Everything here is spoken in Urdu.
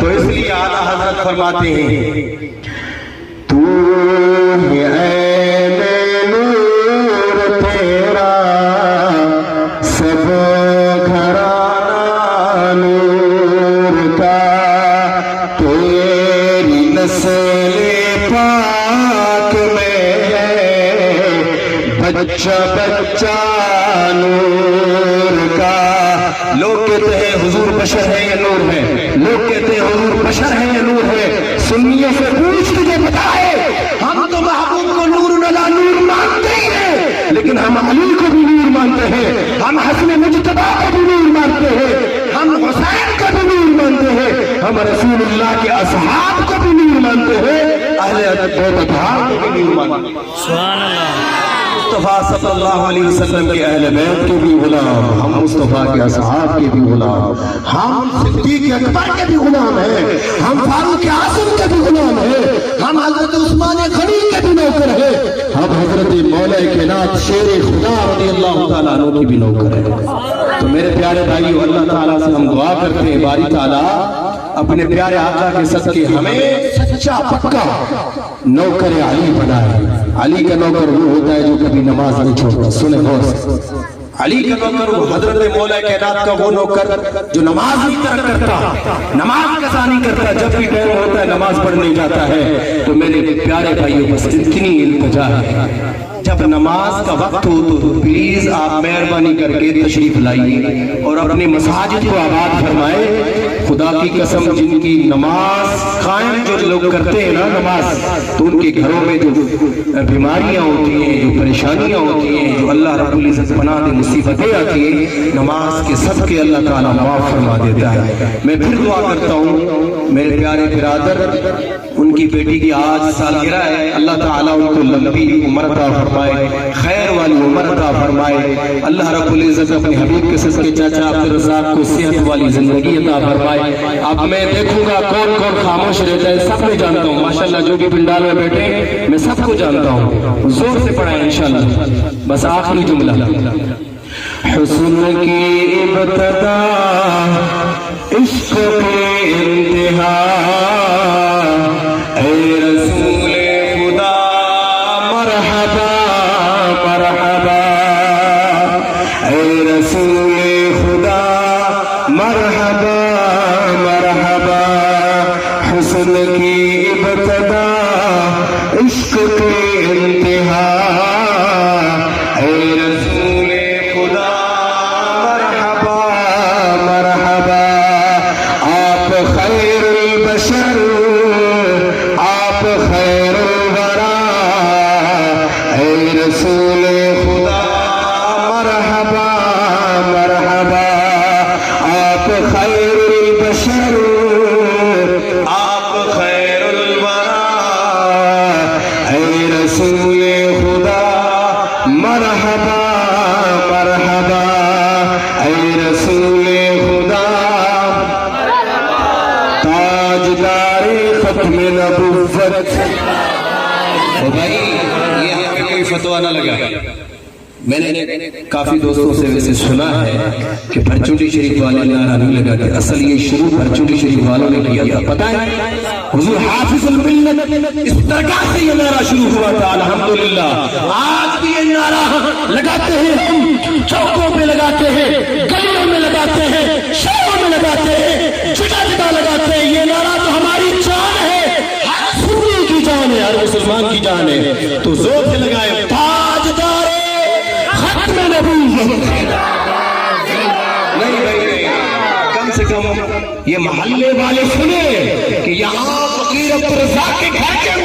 تو اس لیے اعلیٰ حضرت فرماتے ہیں تو ہے عین نور تیرا سب گھرانہ نور کا تیری نسل پاک میں ہے بچہ بچہ نور کا۔ لوگ کہتے ہیں حضور بشر ہے یا نور ہے، لوگ کہتے ہیں حضور بشر ہے یا نور ہے۔ سنیوں سے پوچھ تجھے پتا ہے ہم تو محبوب کو نور نلا نور مانتے ہی ہیں، لیکن ہم علی کو بھی نور مانتے ہیں، ہم حسن مجتبی کو بھی نور مانتے ہیں، ہم حسین کو بھی نور مانتے ہیں، ہم رسول اللہ کے اصحاب کو بھی نور مانتے ہیں، اہل اطہار کو بھی نور مانتے ہیں۔ سبحان اللہ۔ مصطفیٰ صلی اللہ علیہ وسلم کے اہل بیت کے بھی غلام، ہم مصطفیٰ کے اصحاب کے بھی غلام، ہم صدیق اکبر کے بھی غلام ہیں، ہم فاروق اعظم کے بھی غلام ہیں، ہم حضرت عثمان غنی کے بھی نوکر ہیں، ہم حضرت مولا کائنات شیر خدا رضی اللہ تعالیٰ عنہ کی بھی نوکر ہیں۔ تو میرے پیارے بھائیو، اللہ تعالیٰ سے ہم دعا کرتے ہیں باری تعالیٰ اپنے پیارے آقا کے صدقے ہمیں سچا پکا نوکر علی بنائے۔ علی کا نوکر وہ ہوتا ہے جو کبھی نماز نہیں چھوڑتا۔ سنیں غور سے، علی کا نوکر وہ حضرت مولا کائنات کا وہ نوکر جو نماز نہیں ترک کرتا، نماز قضا نہیں کرتا، جب بھی ٹائم ہوتا ہے نماز پڑھنے جاتا ہے۔ تو میرے پیارے بھائیوں بس اتنی التجا ہے، جب نماز کا وقت ہو تو پلیز آپ مہربانی کر کے تشریف لائیے اور اپنے مساجد کو آباد فرمائے۔ خدا کی قسم جن کی نماز قائم جو لوگ کرتے ہیں نا نماز، تو ان کے گھروں میں جو بیماریاں ہوتی ہیں، جو پریشانیاں ہوتی ہیں، جو اللہ رب العزت پناہ دے مصیبتیں آتی ہیں، نماز کے صدقے اللہ تعالیٰ معاف فرما دیتا ہے۔ میں پھر دعا کرتا ہوں میرے پیارے برادر، ان کی بیٹی کی آج سالگرہ ہے، اللہ تعالیٰ ان کو لمبی عمر عطا فرمائے، خیر والی عمر عطا فرمائے۔ اللہ رب العزت اپنے حبیب کے صدقے چاچا عبدالرزاق کو صحت والی زندگی عطا فرمائے۔ اب میں دیکھوں گا کون کون خاموش رہتا ہے، سب میں جانتا ہوں ماشاءاللہ، جو بھی پنڈال میں بیٹھے میں سب کو جانتا ہوں، زور سے پڑھائیں انشاءاللہ۔ بس آخری جملہ، حسن کی ابتدا عشق کی انتہا، اے رسول خدا مرحبا مرحبا، اے رسول خدا مرحبا مرحبا، حسن کی ابتدا عشق کی انتہا، اے رسول خدا مرحبا مرحبا، آپ خیر البشر، آپ خیر الورا، اے رسول خدا مرحبا مرحبا، آپ خیر البشر، آپ خیر الورا، اے رسول خدا مرحبا مرحبا، اے رسول خدا تاجدار ختم نبوت۔ بھائی یہ ہمیں کوئی فتویٰ نہ لگا، میں نے کافی دوستوں سے ویسے سنا ہے کہ پرچونڈی شریف والے نعرہ نہیں لگاتے، اصل یہ شروع پرچونڈی شریف والوں نے کیا تھا، پتہ ہے حضور حافظ الملت اس درگاہ سے یہ نعرہ شروع ہوا تھا۔ الحمدللہ آج بھی یہ نعرہ لگاتے ہیں، ہم چوکوں پہ لگاتے ہیں، گلیوں میں لگاتے ہیں، شہروں میں لگاتے ہیں، جگہ جگہ لگاتے ہیں۔ یہ نعرہ تو ہماری جان ہے، ہر سنی کی جان ہے، ہر مسلمان کی جان ہے، تو زور سے لگائے تاجدار ختم نبوت۔ نہیں بھائی، کم سے کم یہ محلے والے سنے کہ یہاں فقیر عبدالرزاق کے گھر کے